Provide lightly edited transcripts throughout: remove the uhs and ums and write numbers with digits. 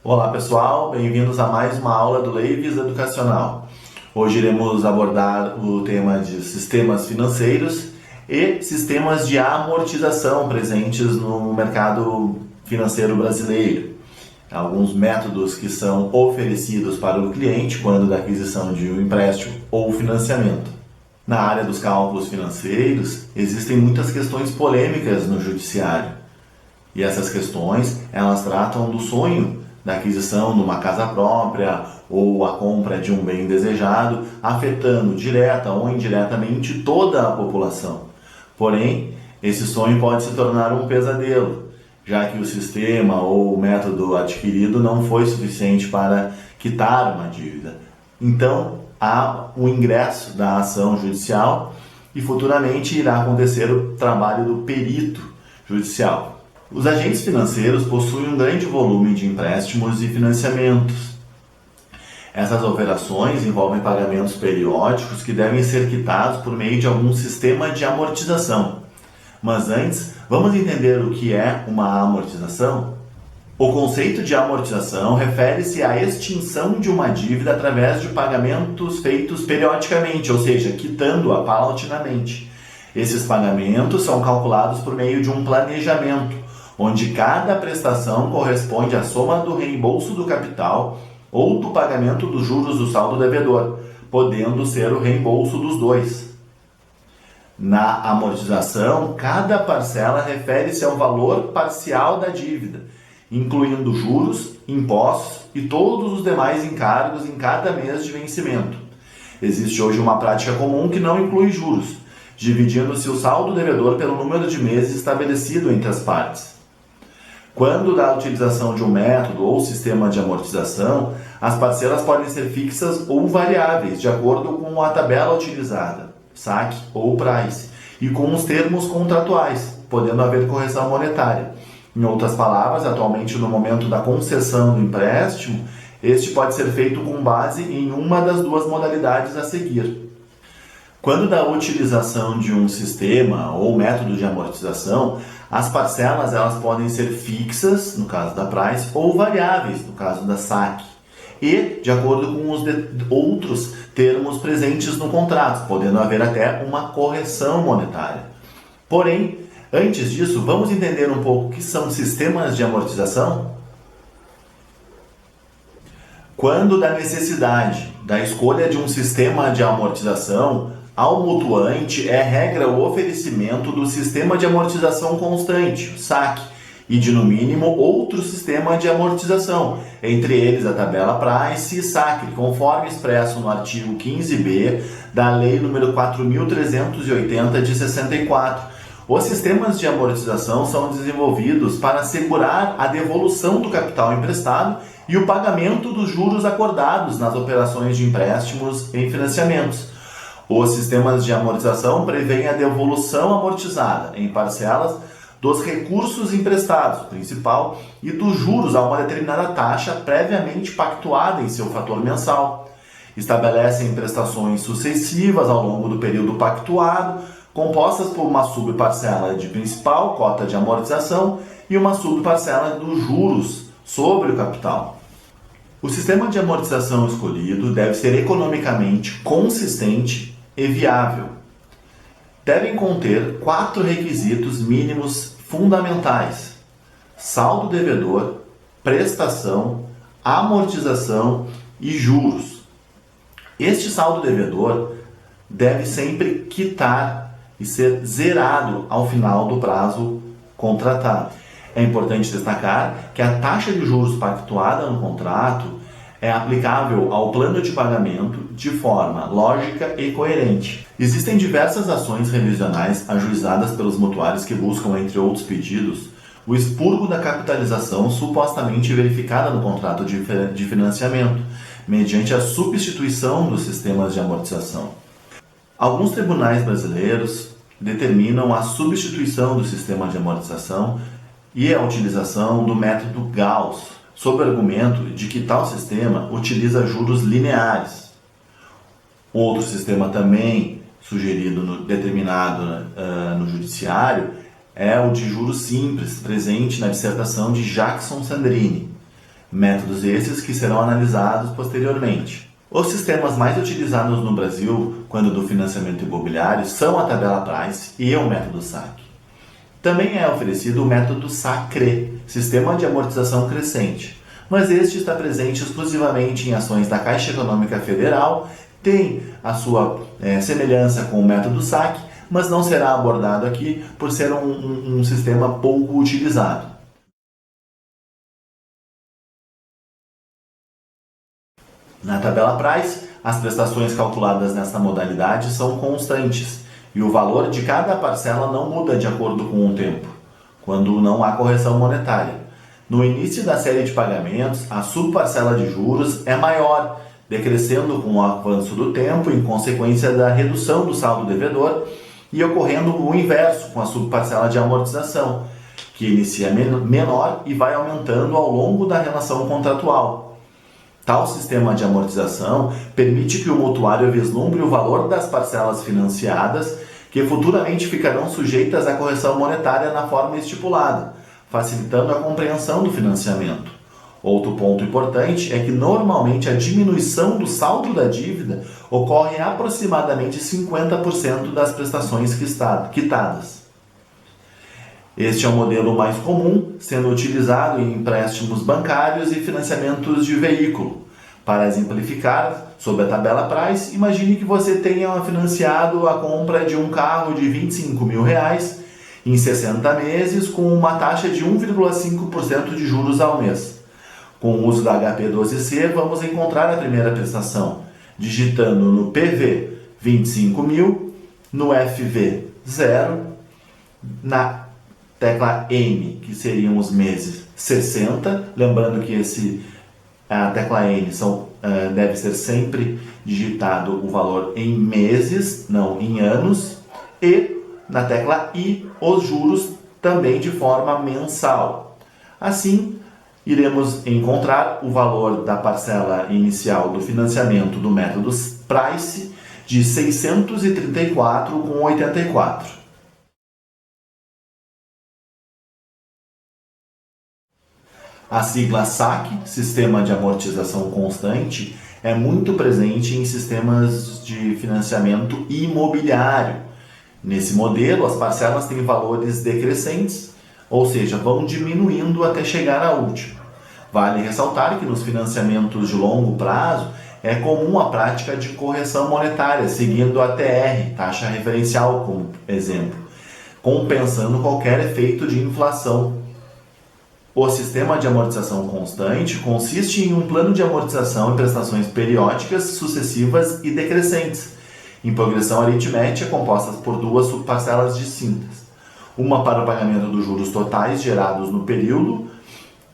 Olá pessoal, bem-vindos a mais uma aula do Leives Educacional. Hoje iremos abordar o tema de sistemas financeiros e sistemas de amortização presentes no mercado financeiro brasileiro. Alguns métodos que são oferecidos para o cliente quando da aquisição de um empréstimo ou financiamento. Na área dos cálculos financeiros, existem muitas questões polêmicas no judiciário. E essas questões, elas tratam do sonho da aquisição de uma casa própria ou a compra de um bem desejado, afetando direta ou indiretamente toda a população. Porém, esse sonho pode se tornar um pesadelo, já que o sistema ou o método adquirido não foi suficiente para quitar uma dívida. Então, há o ingresso da ação judicial e futuramente irá acontecer o trabalho do perito judicial. Os agentes financeiros possuem um grande volume de empréstimos e financiamentos. Essas operações envolvem pagamentos periódicos que devem ser quitados por meio de algum sistema de amortização. Mas antes, vamos entender o que é uma amortização? O conceito de amortização refere-se à extinção de uma dívida através de pagamentos feitos periodicamente, ou seja, quitando-a paulatinamente. Esses pagamentos são calculados por meio de um planejamento, onde cada prestação corresponde à soma do reembolso do capital ou do pagamento dos juros do saldo devedor, podendo ser o reembolso dos dois. Na amortização, cada parcela refere-se ao valor parcial da dívida, incluindo juros, impostos e todos os demais encargos em cada mês de vencimento. Existe hoje uma prática comum que não inclui juros, dividindo-se o saldo devedor pelo número de meses estabelecido entre as partes. Quando da utilização de um método ou sistema de amortização, as parcelas podem ser fixas ou variáveis, de acordo com a tabela utilizada, saque ou price, e com os termos contratuais, podendo haver correção monetária. Em outras palavras, atualmente no momento da concessão do empréstimo, este pode ser feito com base em uma das duas modalidades a seguir. Quando da utilização de um sistema ou método de amortização, as parcelas elas podem ser fixas, no caso da price, ou variáveis, no caso da saque, e de acordo com os outros termos presentes no contrato, podendo haver até uma correção monetária. Porém, antes disso, vamos entender um pouco o que são sistemas de amortização? Quando da necessidade da escolha de um sistema de amortização, ao mutuante é regra o oferecimento do sistema de amortização constante, o SAC, e de no mínimo outro sistema de amortização, entre eles a tabela price e SAC, conforme expresso no artigo 15b da Lei nº 4.380 de 64. Os sistemas de amortização são desenvolvidos para assegurar a devolução do capital emprestado e o pagamento dos juros acordados nas operações de empréstimos em financiamentos. Os sistemas de amortização prevêem a devolução amortizada em parcelas dos recursos emprestados, principal, e dos juros a uma determinada taxa previamente pactuada em seu fator mensal. Estabelecem prestações sucessivas ao longo do período pactuado, compostas por uma subparcela de principal, cota de amortização, e uma subparcela dos juros sobre o capital. O sistema de amortização escolhido deve ser economicamente consistente e viável. Devem conter 4 requisitos mínimos fundamentais: saldo devedor, prestação, amortização e juros. Este saldo devedor deve sempre quitar e ser zerado ao final do prazo contratado. É importante destacar que a taxa de juros pactuada no contrato é aplicável ao plano de pagamento de forma lógica e coerente. Existem diversas ações revisionais ajuizadas pelos mutuários que buscam, entre outros pedidos, o expurgo da capitalização supostamente verificada no contrato de financiamento, mediante a substituição dos sistemas de amortização. Alguns tribunais brasileiros determinam a substituição do sistema de amortização e a utilização do método Gauss, sob o argumento de que tal sistema utiliza juros lineares. Outro sistema também sugerido, determinado no judiciário, é o de juros simples, presente na dissertação de Jackson Sandrini. Métodos esses que serão analisados posteriormente. Os sistemas mais utilizados no Brasil, quando do financiamento imobiliário, são a tabela Price e o método SAC. Também é oferecido o método SACRE, Sistema de Amortização Crescente, mas este está presente exclusivamente em ações da Caixa Econômica Federal, tem a sua semelhança com o método SAC, mas não será abordado aqui por ser um sistema pouco utilizado. Na tabela Price, as prestações calculadas nesta modalidade são constantes e o valor de cada parcela não muda de acordo com o tempo, quando não há correção monetária. No início da série de pagamentos, a subparcela de juros é maior, decrescendo com o avanço do tempo em consequência da redução do saldo devedor e ocorrendo o inverso com a subparcela de amortização, que inicia menor e vai aumentando ao longo da relação contratual. Tal sistema de amortização permite que o mutuário vislumbre o valor das parcelas financiadas que futuramente ficarão sujeitas à correção monetária na forma estipulada, facilitando a compreensão do financiamento. Outro ponto importante é que normalmente a diminuição do saldo da dívida ocorre em aproximadamente 50% das prestações quitadas. Este é o modelo mais comum, sendo utilizado em empréstimos bancários e financiamentos de veículo. Para exemplificar, sob a tabela Price, imagine que você tenha financiado a compra de um carro de R$25 mil em 60 meses com uma taxa de 1,5% de juros ao mês. Com o uso da HP12C, vamos encontrar a primeira prestação, digitando no PV 25 mil, no FV 0, na tecla N, que seriam os meses 60, lembrando que a tecla N deve ser sempre digitado o valor em meses, não em anos, e na tecla I, os juros também de forma mensal. Assim, iremos encontrar o valor da parcela inicial do financiamento do método Price de R$ 634,84. A sigla SAC, Sistema de Amortização Constante, é muito presente em sistemas de financiamento imobiliário. Nesse modelo, as parcelas têm valores decrescentes, ou seja, vão diminuindo até chegar à última. Vale ressaltar que nos financiamentos de longo prazo é comum a prática de correção monetária, seguindo a TR, taxa referencial, como exemplo, compensando qualquer efeito de inflação. O sistema de amortização constante consiste em um plano de amortização em prestações periódicas, sucessivas e decrescentes, em progressão aritmética compostas por duas subparcelas distintas, uma para o pagamento dos juros totais gerados no período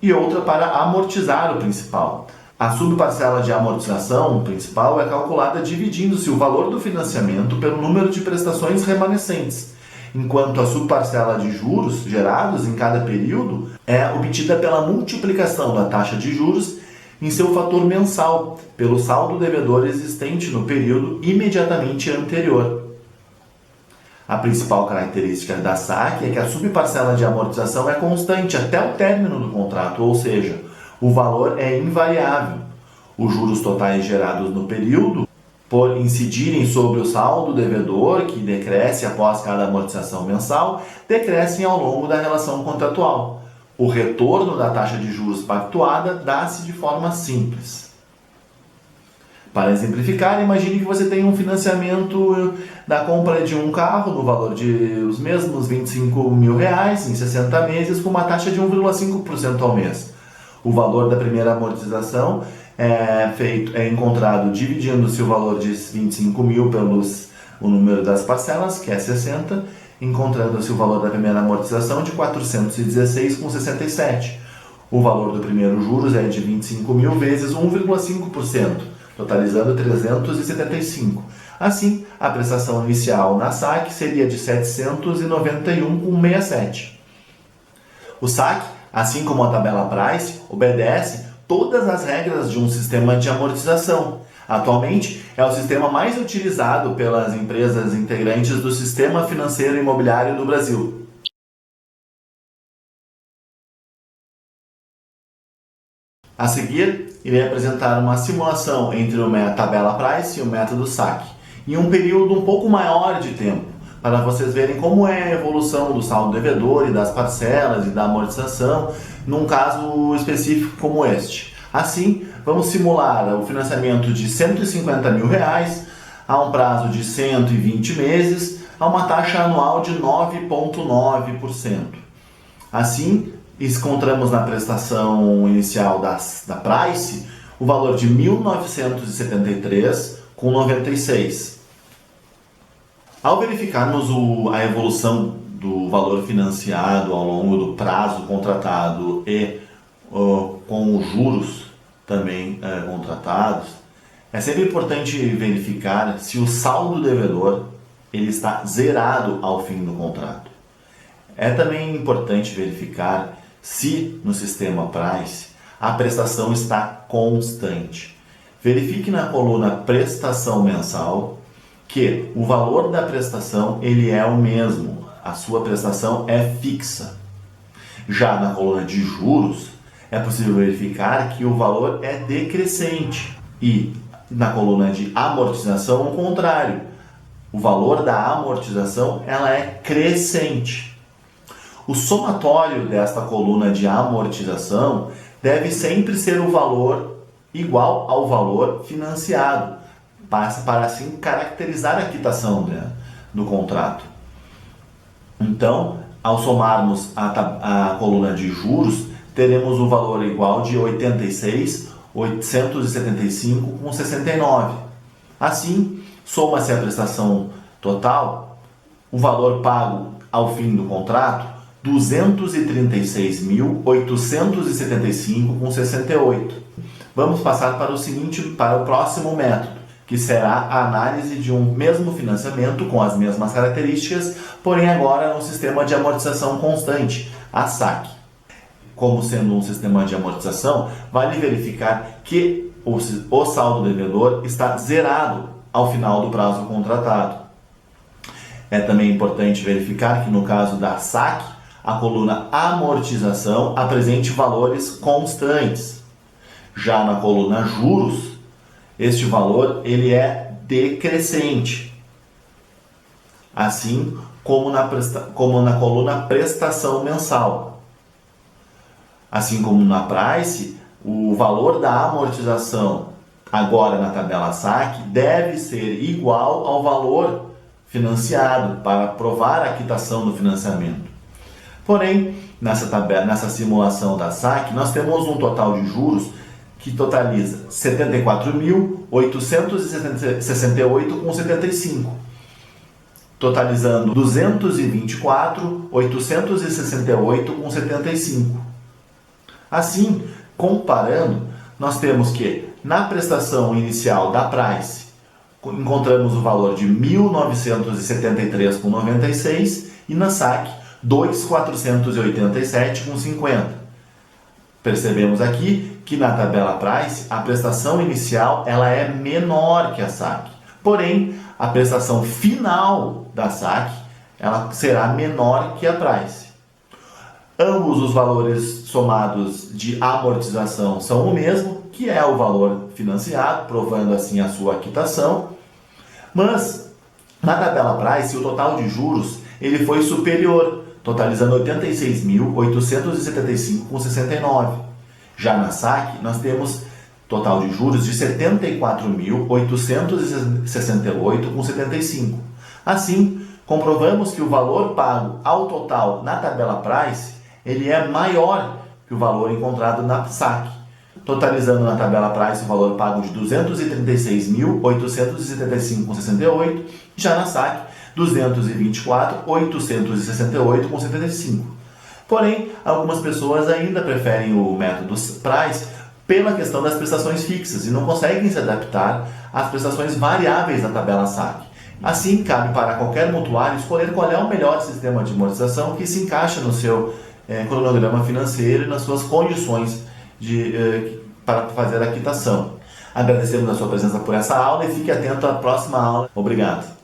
e outra para amortizar o principal. A subparcela de amortização principal é calculada dividindo-se o valor do financiamento pelo número de prestações remanescentes, enquanto a subparcela de juros gerados em cada período é obtida pela multiplicação da taxa de juros em seu fator mensal, pelo saldo devedor existente no período imediatamente anterior. A principal característica da SAC é que a subparcela de amortização é constante até o término do contrato, ou seja, o valor é invariável. Os juros totais gerados no período, por incidirem sobre o saldo devedor, que decresce após cada amortização mensal, decrescem ao longo da relação contratual. O retorno da taxa de juros pactuada dá-se de forma simples. Para exemplificar, imagine que você tem um financiamento da compra de um carro no valor de os mesmos R$25 mil em 60 meses com uma taxa de 1,5% ao mês. O valor da primeira amortização é encontrado dividindo-se o valor de 25 mil pelos o número das parcelas, que é 60, encontrando-se o valor da primeira amortização de 416,67. O valor do primeiro juros é de 25 mil vezes 1,5%, totalizando 375. Assim, a prestação inicial na SAC seria de 791,67. O SAC, assim como a tabela Price, obedece todas as regras de um sistema de amortização. Atualmente, é o sistema mais utilizado pelas empresas integrantes do sistema financeiro imobiliário do Brasil. A seguir, irei apresentar uma simulação entre a tabela Price e o método saque, em um período um pouco maior de tempo, para vocês verem como é a evolução do saldo devedor e das parcelas e da amortização, num caso específico como este. Assim, vamos simular o financiamento de R$150 mil a um prazo de 120 meses, a uma taxa anual de 9,9%. Assim, encontramos na prestação inicial da Price o valor de R$ 1.973,96. Ao verificarmos a evolução do valor financiado ao longo do prazo contratado e com os juros também contratados, é sempre importante verificar se o saldo devedor ele está zerado ao fim do contrato. É também importante verificar se no sistema Price a prestação está constante. Verifique na coluna prestação mensal que o valor da prestação ele é o mesmo, a sua prestação é fixa. Já na coluna de juros, é possível verificar que o valor é decrescente e na coluna de amortização, ao contrário, o valor da amortização ela é crescente. O somatório desta coluna de amortização deve sempre ser o valor igual ao valor financiado, para assim caracterizar a quitação do contrato. Então, ao somarmos a coluna de juros, teremos o valor igual de 86.875,69. Assim, soma-se a prestação total, o valor pago ao fim do contrato, R$ 236.875,68. Vamos passar para o próximo método, que será a análise de um mesmo financiamento com as mesmas características, porém agora no sistema de amortização constante, a saque. Como sendo um sistema de amortização, vale verificar que o saldo devedor está zerado ao final do prazo contratado. É também importante verificar que no caso da saque, a coluna amortização apresente valores constantes. Já na coluna juros, este valor ele é decrescente, assim como na coluna prestação mensal. Assim como na Price, o valor da amortização agora na tabela saque deve ser igual ao valor financiado para provar a quitação do financiamento. Porém, nessa simulação da saque, nós temos um total de juros que totaliza R$ 74.868,75, totalizando R$ 224.868,75. Assim, comparando, nós temos que na prestação inicial da Price encontramos o valor de R$ 1.973,96 e na saque R$ 2.487,50. Percebemos aqui que na tabela Price a prestação inicial ela é menor que a saque, porém a prestação final da saque ela será menor que a Price. Ambos os valores somados de amortização são o mesmo, que é o valor financiado, provando assim a sua quitação, mas na tabela Price o total de juros ele foi superior, totalizando R$ 86.875,69. Já na saque, nós temos total de juros de R$ 74.868,75. Assim, comprovamos que o valor pago ao total na tabela Price ele é maior que o valor encontrado na saque, totalizando na tabela Price o valor pago de R$ 236.875,68, já na saque R$ 224.868,75. Porém, algumas pessoas ainda preferem o método Price pela questão das prestações fixas e não conseguem se adaptar às prestações variáveis da tabela saque. Assim, cabe para qualquer mutuário escolher qual é o melhor sistema de amortização que se encaixa no seu cronograma financeiro e nas suas condições para fazer a quitação. Agradecemos a sua presença por essa aula e fique atento à próxima aula. Obrigado.